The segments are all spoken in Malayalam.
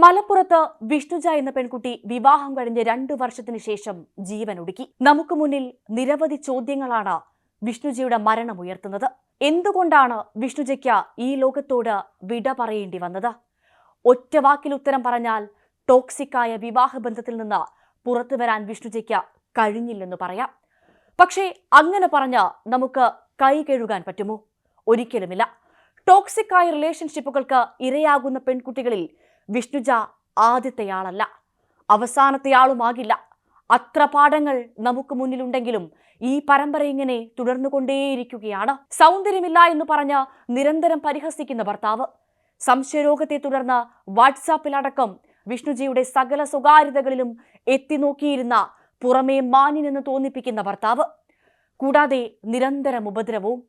മലപ്പുറത്ത് വിഷ്ണുജ എന്ന പെൺകുട്ടി വിവാഹം കഴിഞ്ഞ് 2 വർഷത്തിന് ശേഷം ജീവനൊടുക്കി. നമുക്ക് മുന്നിൽ നിരവധി ചോദ്യങ്ങളാണ് വിഷ്ണുജയുടെ മരണമുയർത്തുന്നത്. എന്തുകൊണ്ടാണ് വിഷ്ണുജയ്ക്ക് ഈ ലോകത്തോട് വിട പറയേണ്ടി വന്നത്? ഒറ്റ വാക്കിൽ ഉത്തരം പറഞ്ഞാൽ ടോക്സിക്കായ വിവാഹബന്ധത്തിൽ നിന്ന് പുറത്തു വരാൻ വിഷ്ണുജയ്ക്ക് കഴിഞ്ഞില്ലെന്ന് പറയാം. പക്ഷേ അങ്ങനെ പറഞ്ഞ് നമുക്ക് കൈ കഴുകാൻ പറ്റുമോ? ഒരിക്കലുമില്ല. ടോക്സിക്കായ റിലേഷൻഷിപ്പുകൾക്ക് ഇരയാകുന്ന പെൺകുട്ടികളിൽ വിഷ്ണുജ ആദ്യത്തെയാളല്ല, അവസാനത്തെയാളുമാകില്ല. അത്ര പാഠങ്ങൾ നമുക്ക് മുന്നിലുണ്ടെങ്കിലും ഈ പരമ്പര ഇങ്ങനെ തുടർന്നുകൊണ്ടേയിരിക്കുകയാണ്. സൗന്ദര്യമില്ല എന്ന് പറഞ്ഞ് നിരന്തരം പരിഹസിക്കുന്ന ഭർത്താവ്, സംശയരോഗത്തെ തുടർന്ന് വാട്സാപ്പിലടക്കം വിഷ്ണുജിയുടെ സകല സ്വകാര്യതകളിലും എത്തിനോക്കിയിരുന്ന പുറമേ മാന്യനെന്ന് തോന്നിപ്പിക്കുന്ന ഭർത്താവ്, കൂടാതെ നിരന്തരം ഉപദ്രവവും.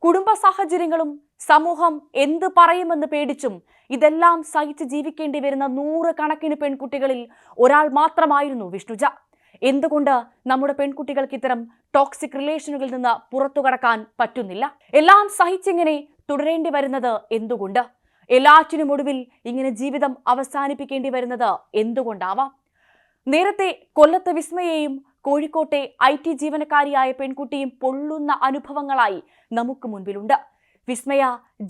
കുടുംബ സാഹചര്യങ്ങളും സമൂഹം എന്ത് പറയുമെന്ന് പേടിച്ചും ഇതെല്ലാം സഹിച്ച് ജീവിക്കേണ്ടി വരുന്ന 100 കണക്കിന് പെൺകുട്ടികളിൽ ഒരാൾ മാത്രമായിരുന്നു വിഷ്ണുജ. എന്തുകൊണ്ട് നമ്മുടെ പെൺകുട്ടികൾക്ക് ഇത്തരം ടോക്സിക് റിലേഷനുകളിൽ നിന്ന് പുറത്തു കടക്കാൻ പറ്റുന്നില്ല? എല്ലാം സഹിച്ചിങ്ങനെ തുടരേണ്ടി വരുന്നത് എന്തുകൊണ്ട്? എല്ലാറ്റിനും ഒടുവിൽ ഇങ്ങനെ ജീവിതം അവസാനിപ്പിക്കേണ്ടി വരുന്നത് എന്തുകൊണ്ടാവാം? നേരത്തെ കൊല്ലത്തെ വിസ്മയെയും കോഴിക്കോട്ടെ IT ജീവനക്കാരിയായ പെൺകുട്ടിയും പൊള്ളുന്ന അനുഭവങ്ങളായി നമുക്ക് മുൻപിലുണ്ട്. വിസ്മയ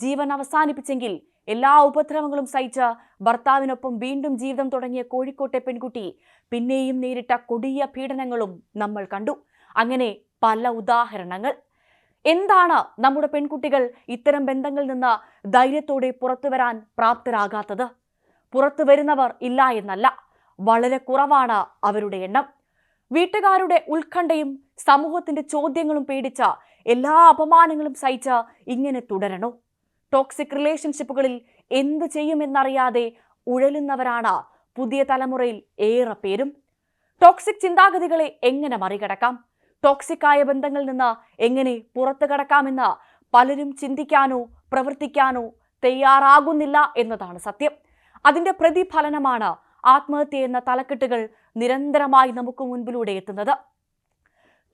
ജീവൻ അവസാനിപ്പിച്ചെങ്കിൽ എല്ലാ ഉപദ്രവങ്ങളും സഹിച്ച് ഭർത്താവിനൊപ്പം വീണ്ടും ജീവിതം തുടങ്ങിയ കോഴിക്കോട്ടെ പെൺകുട്ടി പിന്നെയും നേരിട്ട കൊടിയ പീഡനങ്ങളും നമ്മൾ കണ്ടു. അങ്ങനെ പല ഉദാഹരണങ്ങൾ. എന്താണ് നമ്മുടെ പെൺകുട്ടികൾ ഇത്തരം ബന്ധങ്ങളിൽ നിന്ന് ധൈര്യത്തോടെ പുറത്തു വരാൻ പ്രാപ്തരാകാത്തത്? പുറത്തു വരുന്നവർ ഇല്ല എന്നല്ല, വളരെ കുറവാണ് അവരുടെ എണ്ണം. വീട്ടുകാരുടെ ഉത്കണ്ഠയും സമൂഹത്തിന്റെ ചോദ്യങ്ങളും പേടിച്ച എല്ലാ അപമാനങ്ങളും സഹിച്ച ഇങ്ങനെ തുടരണോ? ടോക്സിക് റിലേഷൻഷിപ്പുകളിൽ എന്ത് ചെയ്യുമെന്നറിയാതെ ഉഴലുന്നവരാണ് പുതിയ തലമുറയിൽ ഏറെ പേരും. ടോക്സിക് ചിന്താഗതികളെ എങ്ങനെ മറികടക്കാം? ടോക്സിക്കായ ബന്ധങ്ങളിൽ നിന്ന് എങ്ങനെ പുറത്തു കടക്കാമെന്ന് പലരും ചിന്തിക്കാനോ പ്രവർത്തിക്കാനോ തയ്യാറാകുന്നില്ല എന്നതാണ് സത്യം. അതിന്റെ പ്രതിഫലനമാണ് ആത്മഹത്യ എന്ന തലക്കെട്ടുകൾ നിരന്തരമായി നമുക്ക് മുൻപിലൂടെ എത്തുന്നത്.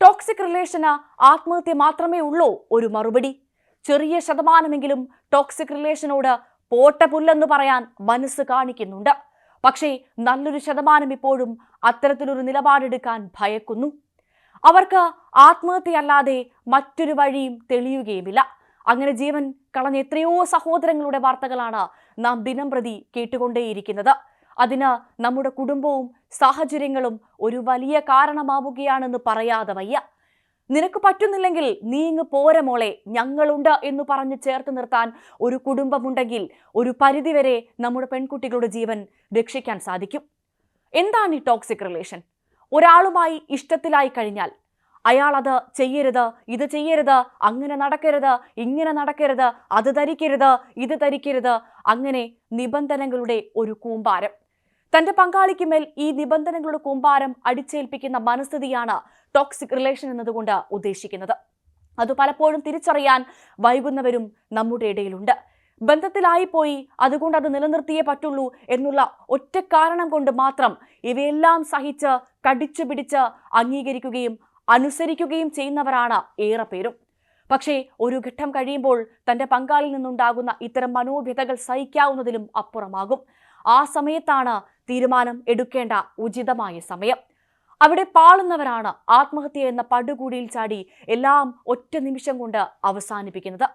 ടോക്സിക് റിലേഷന് ആത്മഹത്യ മാത്രമേ ഉള്ളൂ ഒരു മറുപടി? ചെറിയ ശതമാനമെങ്കിലും ടോക്സിക് റിലേഷനോട് പോട്ട പുല്ലെന്ന് പറയാൻ മനസ്സ് കാണിക്കുന്നുണ്ട്. പക്ഷേ നല്ലൊരു ശതമാനം ഇപ്പോഴും അത്തരത്തിലൊരു നിലപാടെടുക്കാൻ ഭയക്കുന്നു. അവർക്ക് ആത്മഹത്യയല്ലാതെ മറ്റൊരു വഴിയും തെളിയുകയുമില്ല. അങ്ങനെ ജീവൻ കളഞ്ഞ എത്രയോ സഹോദരങ്ങളുടെ വാർത്തകളാണ് നാം ദിനം പ്രതി കേട്ടുകൊണ്ടേയിരിക്കുന്നത്. അതിന് നമ്മുടെ കുടുംബവും സാഹചര്യങ്ങളും ഒരു വലിയ കാരണമാവുകയാണെന്ന് പറയാതെ വയ്യ. നിനക്ക് പറ്റുന്നില്ലെങ്കിൽ നീ ഇങ്ങ് പോര മോളെ, ഞങ്ങളുണ്ട് എന്ന് പറഞ്ഞ് ചേർത്ത് നിർത്താൻ ഒരു കുടുംബമുണ്ടെങ്കിൽ ഒരു പരിധിവരെ നമ്മുടെ പെൺകുട്ടികളുടെ ജീവൻ രക്ഷിക്കാൻ സാധിക്കും. എന്താണ് ഈ ടോക്സിക് റിലേഷൻ? ഒരാളുമായി ഇഷ്ടത്തിലായി കഴിഞ്ഞാൽ അയാൾ അത് ചെയ്യരുത്, ഇത് ചെയ്യരുത്, അങ്ങനെ നടക്കരുത്, ഇങ്ങനെ നടക്കരുത്, അത് ധരിക്കരുത്, ഇത് ധരിക്കരുത്, അങ്ങനെ നിബന്ധനകളുടെ ഒരു കൂമ്പാരം. തന്റെ പങ്കാളിക്ക് മേൽ ഈ നിബന്ധനകളുടെ കൂമ്പാരം അടിച്ചേൽപ്പിക്കുന്ന മനസ്ഥിതിയാണ് ടോക്സിക് റിലേഷൻ എന്നതുകൊണ്ട് ഉദ്ദേശിക്കുന്നത്. അത് പലപ്പോഴും തിരിച്ചറിയാൻ വൈകുന്നവരും നമ്മുടെ ഇടയിലുണ്ട്. ബന്ധത്തിലായിപ്പോയി, അതുകൊണ്ട് അത് നിലനിർത്തിയേ പറ്റുള്ളൂ എന്നുള്ള ഒറ്റ കാരണം കൊണ്ട് മാത്രം ഇവയെല്ലാം സഹിച്ച് കടിച്ചു പിടിച്ച് അംഗീകരിക്കുകയും അനുസരിക്കുകയും ചെയ്യുന്നവരാണ് ഏറെ പേരും. പക്ഷേ ഒരു ഘട്ടം കഴിയുമ്പോൾ തന്റെ പങ്കാളിൽ നിന്നുണ്ടാകുന്ന ഇത്തരം മനോവ്യതകൾ സഹിക്കാവുന്നതിലും അപ്പുറമാകും. ആ സമയത്താണ് തീരുമാനം എടുക്കേണ്ട ഉചിതമായ സമയം. അവിടെ പാളുന്നവരാണ് ആത്മഹത്യ എന്ന പടുകൂടിയിൽ ചാടി എല്ലാം ഒറ്റ നിമിഷം കൊണ്ട് അവസാനിപ്പിക്കുന്നത്.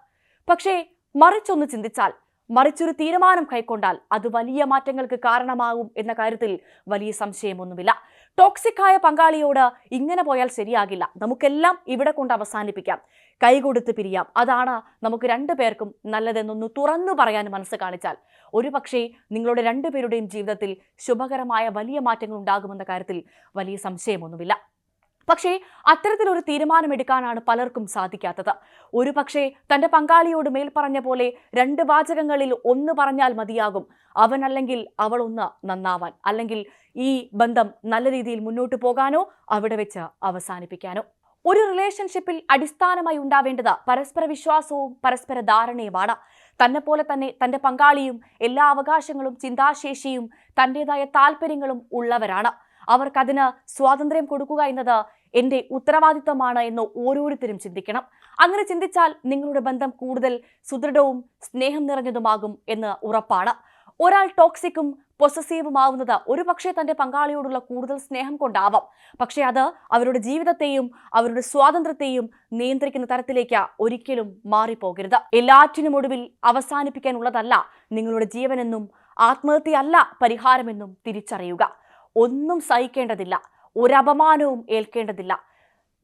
പക്ഷേ മറിച്ചൊന്ന് ചിന്തിച്ചാൽ, മറിച്ചൊരു തീരുമാനം കൈക്കൊണ്ടാൽ അത് വലിയ മാറ്റങ്ങൾക്ക് കാരണമാകും എന്ന കാര്യത്തിൽ വലിയ സംശയമൊന്നുമില്ല. ടോക്സിക്കായ പങ്കാളിയോട് ഇങ്ങനെ പോയാൽ ശരിയാകില്ല, നമുക്കെല്ലാം ഇവിടെ കൊണ്ട് അവസാനിപ്പിക്കാം, കൈകൊടുത്ത് പിരിയാം, അതാണ് നമുക്ക് 2 പേർക്കും നല്ലതെന്നൊന്ന് തുറന്നു പറയാൻ മനസ്സ് കാണിച്ചാൽ ഒരു പക്ഷേ നിങ്ങളുടെ 2 പേരുടെയും ജീവിതത്തിൽ ശുഭകരമായ വലിയ മാറ്റങ്ങൾ ഉണ്ടാകുമെന്ന കാര്യത്തിൽ വലിയ സംശയമൊന്നുമില്ല. പക്ഷേ അത്തരത്തിലൊരു തീരുമാനമെടുക്കാനാണ് പലർക്കും സാധിക്കാത്തത്. ഒരു പക്ഷേ തന്റെ പങ്കാളിയോട് മേൽ പറഞ്ഞ പോലെ 2 വാചകങ്ങളിൽ ഒന്ന് പറഞ്ഞാൽ മതിയാകും, അവൻ അല്ലെങ്കിൽ അവൾ ഒന്ന് നന്നാവാൻ, അല്ലെങ്കിൽ ഈ ബന്ധം നല്ല രീതിയിൽ മുന്നോട്ട് പോകാനോ അവിടെ വെച്ച് അവസാനിപ്പിക്കാനോ. ഒരു റിലേഷൻഷിപ്പിൽ അടിസ്ഥാനമായി ഉണ്ടാവേണ്ടത് പരസ്പര വിശ്വാസവും പരസ്പര ധാരണയുമാണ്. തന്നെപ്പോലെ തന്നെ തന്റെ പങ്കാളിയും എല്ലാ അവകാശങ്ങളും ചിന്താശേഷിയും തന്റേതായ താല്പര്യങ്ങളും ഉള്ളവരാണ്. അവർക്കതിന് സ്വാതന്ത്ര്യം കൊടുക്കുക എന്നത് എന്റെ ഉത്തരവാദിത്വമാണ് എന്ന് ഓരോരുത്തരും ചിന്തിക്കണം. അങ്ങനെ ചിന്തിച്ചാൽ നിങ്ങളുടെ ബന്ധം കൂടുതൽ സുദൃഢവും സ്നേഹം നിറഞ്ഞതുമാകും എന്ന് ഉറപ്പാണ്. ഒരാൾ ടോക്സിക്കും പൊസസീവുമാവുന്നത് ഒരുപക്ഷെ തന്റെ പങ്കാളിയോടുള്ള കൂടുതൽ സ്നേഹം കൊണ്ടാവാം. പക്ഷെ അത് അവരുടെ ജീവിതത്തെയും അവരുടെ സ്വാതന്ത്ര്യത്തെയും നിയന്ത്രിക്കുന്ന തരത്തിലേക്ക് ഒരിക്കലും മാറിപ്പോകരുത്. എല്ലാറ്റിനും ഒടുവിൽ അവസാനിപ്പിക്കാനുള്ളതല്ല നിങ്ങളുടെ ജീവനെന്നും ആത്മഹത്യയല്ല പരിഹാരമെന്നും തിരിച്ചറിയുക. ഒന്നും സഹിക്കേണ്ടതില്ല, ഒരപമാനവും ഏൽക്കേണ്ടതില്ല.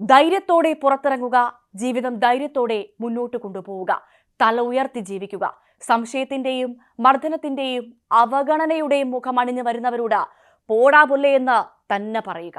ധൈര്യത്തോടെ പുറത്തിറങ്ങുക, ജീവിതം ധൈര്യത്തോടെ മുന്നോട്ട് കൊണ്ടുപോവുക, തല ഉയർത്തി ജീവിക്കുക. സംശയത്തിന്റെയും മർദ്ദനത്തിന്റെയും അവഗണനയുടെയും മുഖമണിഞ്ഞു വരുന്നവരോട് പോടാ പുല്ലേ എന്ന് തന്നെ പറയുക.